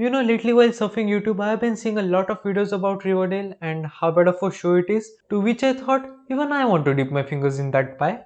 Lately while surfing YouTube, I have been seeing a lot of videos about Riverdale and how bad of a show it is, to which I thought, even I want to dip my fingers in that pie.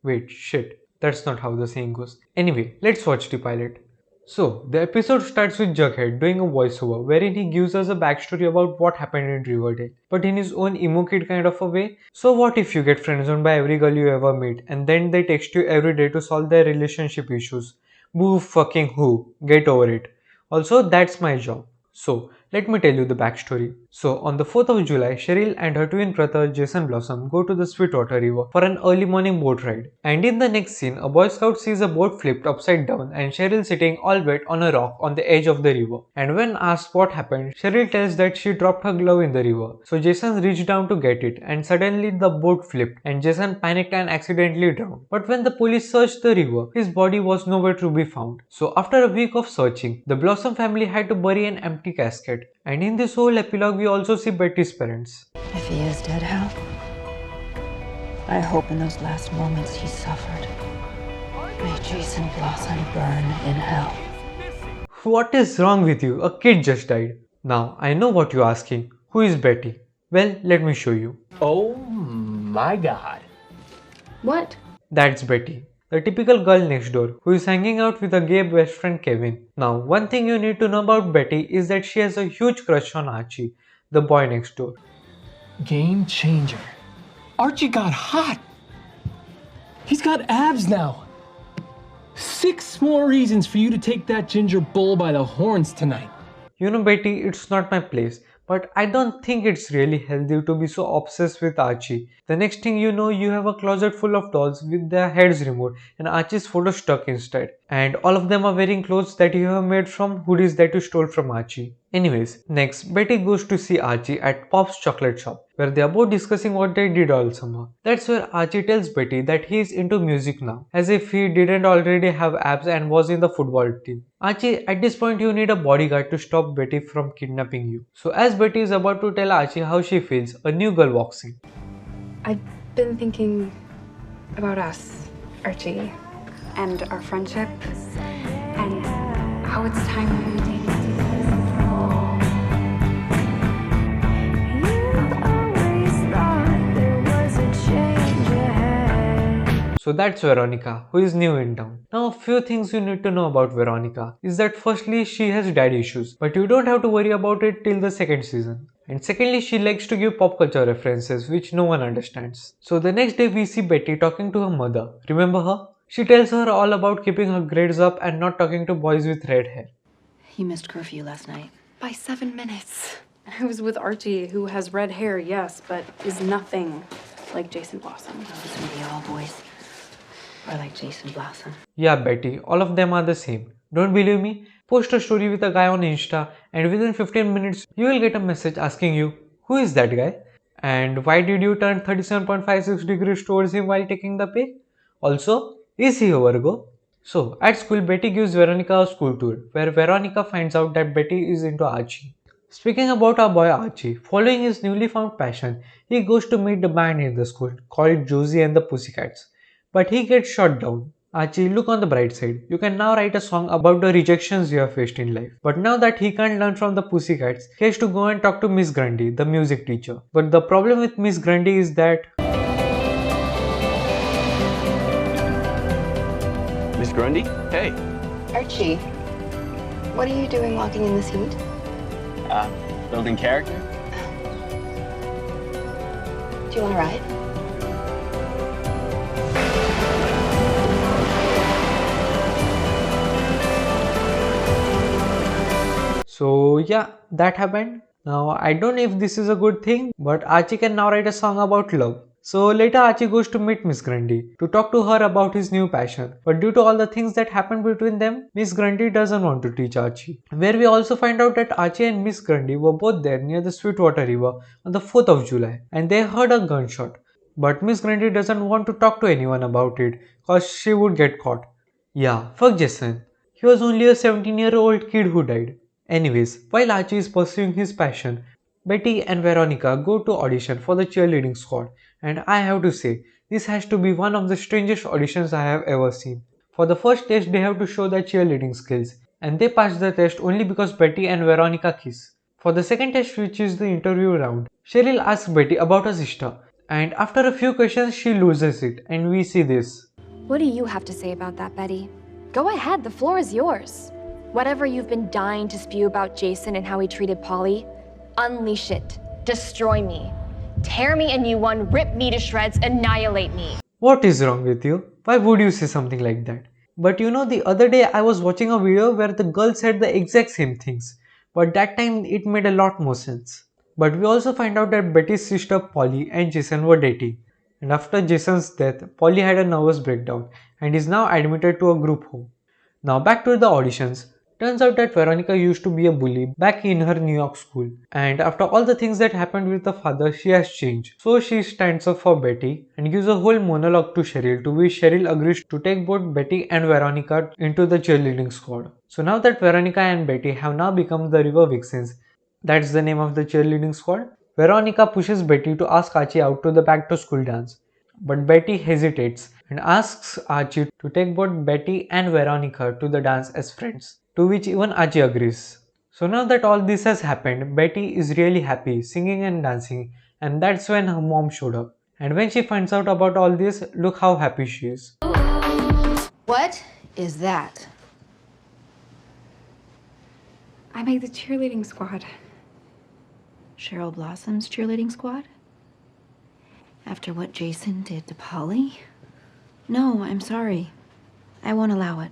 Wait, shit, that's not how the saying goes. Anyway, let's watch the pilot. So, the episode starts with Jughead doing a voiceover wherein he gives us a backstory about what happened in Riverdale, but in his own emo kid kind of a way. So, what if you get friendzoned by every girl you ever meet and then they text you every day to solve their relationship issues? Boo fucking who? Get over it. Also, that's my job. So, let me tell you the backstory. So, on the 4th of July, Cheryl and her twin brother Jason Blossom go to the Sweetwater River for an early morning boat ride. And in the next scene, a Boy Scout sees a boat flipped upside down and Cheryl sitting all wet on a rock on the edge of the river. And when asked what happened, Cheryl tells that she dropped her glove in the river. So Jason reached down to get it and suddenly the boat flipped and Jason panicked and accidentally drowned. But when the police searched the river, his body was nowhere to be found. So after a week of searching, the Blossom family had to bury an empty casket. And in this whole epilogue, we also see Betty's parents. If he is dead, Hal, I hope in those last moments he suffered. May Jason Blossom burn in hell. What is wrong with you? A kid just died. Now, I know what you're asking. Who is Betty? Well, let me show you. Oh my god. What? That's Betty, the typical girl next door who is hanging out with her gay best friend Kevin. Now, one thing you need to know about Betty is that she has a huge crush on Archie, the boy next door. Game changer. Archie got hot. He's got abs now. 6 more reasons for you to take that ginger bull by the horns tonight. Betty, it's not my place, but I don't think it's really healthy to be so obsessed with Archie. The next thing you know, you have a closet full of dolls with their heads removed and Archie's photo stuck inside. And all of them are wearing clothes that you have made from hoodies that you stole from Archie. Anyways, next, Betty goes to see Archie at Pop's chocolate shop, where they are both discussing what they did all summer. That's where Archie tells Betty that he is into music now, as if he didn't already have abs and was in the football team. Archie, at this point you need a bodyguard to stop Betty from kidnapping you. So as Betty is about to tell Archie how she feels, a new girl walks in. I've been thinking about us, Archie, and our friendship, and how it's time we dated. So that's Veronica, who is new in town. Now a few things you need to know about Veronica is that firstly she has daddy issues, but you don't have to worry about it till the second season. And secondly, she likes to give pop culture references which no one understands. So the next day we see Betty talking to her mother. Remember her? She tells her all about keeping her grades up and not talking to boys with red hair. You missed curfew last night. By 7 minutes. I was with Archie, who has red hair, yes, but is nothing like Jason Blossom. Those maybe all boys are like Jason Blossom. Yeah, Betty, all of them are the same. Don't believe me? Post a story with a guy on Insta and within 15 minutes you will get a message asking you, who is that guy? And why did you turn 37.56 degrees towards him while taking the pic? Also, is he a Virgo? So, at school, Betty gives Veronica a school tour, where Veronica finds out that Betty is into Archie. Speaking about our boy Archie, following his newly found passion, he goes to meet the band in the school called Josie and the Pussycats. But he gets shot down. Archie, look on the bright side. You can now write a song about the rejections you have faced in life. But now that he can't learn from the Pussycats, he has to go and talk to Miss Grundy, the music teacher. But the problem with Miss Grundy is that... Miss Grundy? Hey. Archie, what are you doing walking in this heat? Building character? Do you want to ride? So yeah, that happened. Now I don't know if this is a good thing, but Archie can now write a song about love. So later Archie goes to meet Miss Grundy to talk to her about his new passion. But due to all the things that happened between them, Miss Grundy doesn't want to teach Archie. Where we also find out that Archie and Miss Grundy were both there near the Sweetwater River on the 4th of July and they heard a gunshot. But Miss Grundy doesn't want to talk to anyone about it cause she would get caught. Yeah, fuck Jason. He was only a 17-year-old kid who died. Anyways, while Archie is pursuing his passion, Betty and Veronica go to audition for the cheerleading squad, and I have to say, this has to be one of the strangest auditions I have ever seen. For the first test, they have to show their cheerleading skills, and they pass the test only because Betty and Veronica kiss. For the second test, which is the interview round, Cheryl asks Betty about her sister, and after a few questions, she loses it, and we see this. What do you have to say about that, Betty? Go ahead, the floor is yours. Whatever you've been dying to spew about Jason and how he treated Polly, unleash it. Destroy me. Tear me a new one, rip me to shreds, annihilate me. What is wrong with you? Why would you say something like that? But you know, the other day I was watching a video where the girl said the exact same things, but that time it made a lot more sense. But we also find out that Betty's sister Polly and Jason were dating. And after Jason's death, Polly had a nervous breakdown and is now admitted to a group home. Now back to the auditions. Turns out that Veronica used to be a bully back in her New York school, and after all the things that happened with the father, she has changed. So she stands up for Betty and gives a whole monologue to Cheryl, to which Cheryl agrees to take both Betty and Veronica into the cheerleading squad. So now that Veronica and Betty have now become the River Vixens, that's the name of the cheerleading squad, Veronica pushes Betty to ask Archie out to the back to school dance. But Betty hesitates and asks Archie to take both Betty and Veronica to the dance as friends, to which even Archie agrees. So now that all this has happened, Betty is really happy, singing and dancing, and that's when her mom showed up. And when she finds out about all this, look how happy she is. What is that? I made the cheerleading squad. Cheryl Blossom's cheerleading squad? After what Jason did to Polly? No, I'm sorry. I won't allow it.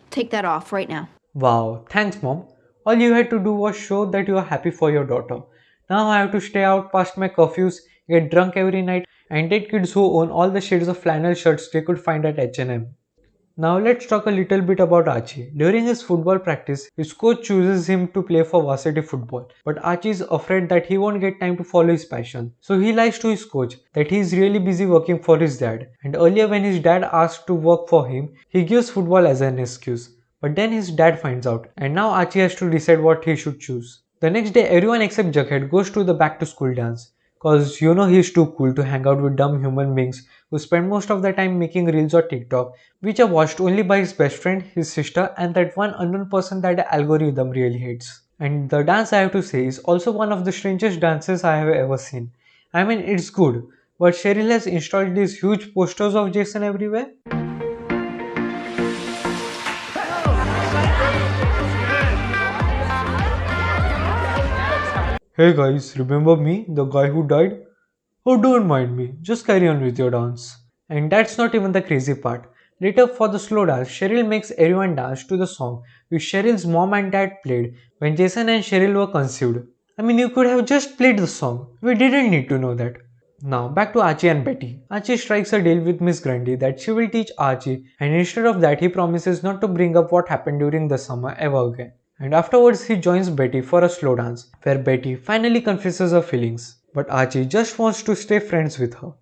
Take that off right now. Wow, thanks mom. All you had to do was show that you are happy for your daughter. Now I have to stay out past my curfews, get drunk every night, and date kids who own all the shades of flannel shirts they could find at H&M. Now let's talk a little bit about Archie. During his football practice, his coach chooses him to play for varsity football, but Archie is afraid that he won't get time to follow his passion. So he lies to his coach that he is really busy working for his dad. And earlier when his dad asked to work for him, he gives football as an excuse. But then his dad finds out, and now Archie has to decide what he should choose. The next day, everyone except Jughead goes to the back to school dance. Cause you know he's too cool to hang out with dumb human beings who spend most of their time making reels or TikTok, which are watched only by his best friend, his sister, and that one unknown person that the algorithm really hates. And the dance, I have to say, is also one of the strangest dances I have ever seen. I mean, it's good, but Cheryl has installed these huge posters of Jason everywhere. Hey guys, remember me, the guy who died? Oh, don't mind me, just carry on with your dance. And that's not even the crazy part. Later for the slow dance, Cheryl makes everyone dance to the song which Cheryl's mom and dad played when Jason and Cheryl were conceived. I mean, you could have just played the song. We didn't need to know that. Now back to Archie and Betty. Archie strikes a deal with Miss Grundy that she will teach Archie, and instead of that he promises not to bring up what happened during the summer ever again. And afterwards he joins Betty for a slow dance, where Betty finally confesses her feelings. But Archie just wants to stay friends with her.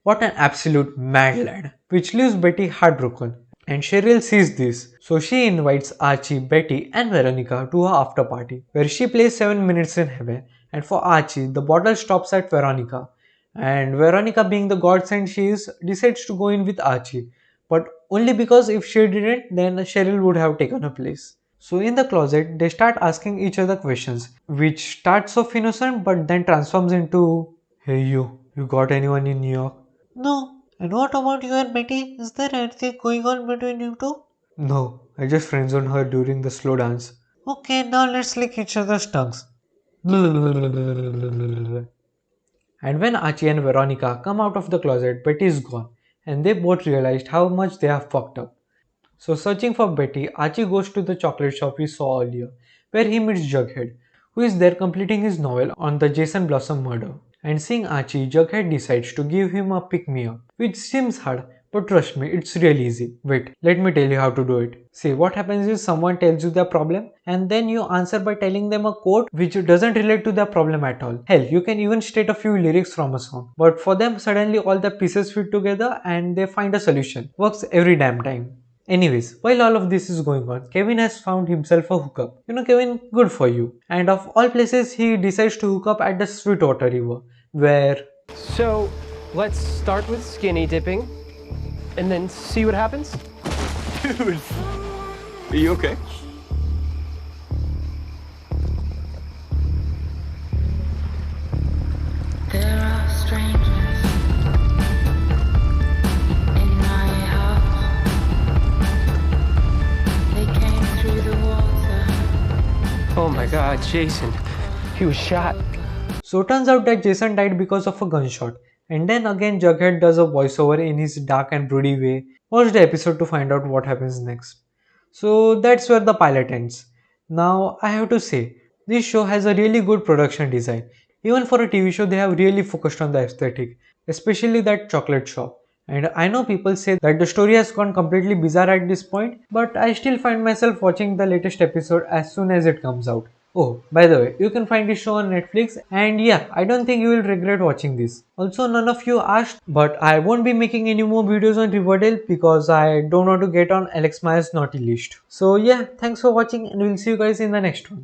What an absolute mad lad, which leaves Betty heartbroken. And Cheryl sees this, so she invites Archie, Betty and Veronica to her after party, where she plays 7 minutes in heaven, and for Archie, the bottle stops at Veronica. And Veronica, being the godsend she is, decides to go in with Archie, but only because if she didn't, then Cheryl would have taken her place. So in the closet, they start asking each other questions, which starts off innocent but then transforms into, "Hey you got anyone in New York?" "No." "And what about you and Betty? Is there anything going on between you two?" "No, I just friendzoned her during the slow dance." "Okay, now let's lick each other's tongues." And when Archie and Veronica come out of the closet, Betty is gone, and they both realized how much they have fucked up. So searching for Betty, Archie goes to the chocolate shop we saw earlier, where he meets Jughead, who is there completing his novel on the Jason Blossom murder. And seeing Archie, Jughead decides to give him a pick-me-up, which seems hard, but trust me, it's really easy. Wait, let me tell you how to do it. See, what happens is someone tells you their problem, and then you answer by telling them a quote which doesn't relate to their problem at all. Hell, you can even state a few lyrics from a song. But for them, suddenly all the pieces fit together and they find a solution. Works every damn time. Anyways, while all of this is going on, Kevin has found himself a hookup. You know, Kevin, good for you. And of all places, he decides to hook up at the Sweetwater River, where... So, let's start with skinny dipping, and then see what happens? Dude, are you okay? Oh my god, Jason. He was shot. So turns out that Jason died because of a gunshot. And then again Jughead does a voiceover in his dark and broody way. Watch the episode to find out what happens next. So that's where the pilot ends. Now I have to say, this show has a really good production design. Even for a TV show they have really focused on the aesthetic, especially that chocolate shop. And I know people say that the story has gone completely bizarre at this point, but I still find myself watching the latest episode as soon as it comes out. Oh, by the way, you can find this show on Netflix, and yeah, I don't think you will regret watching this. Also, none of you asked, but I won't be making any more videos on Riverdale because I don't want to get on Alex Myers naughty list. So yeah, thanks for watching and we'll see you guys in the next one.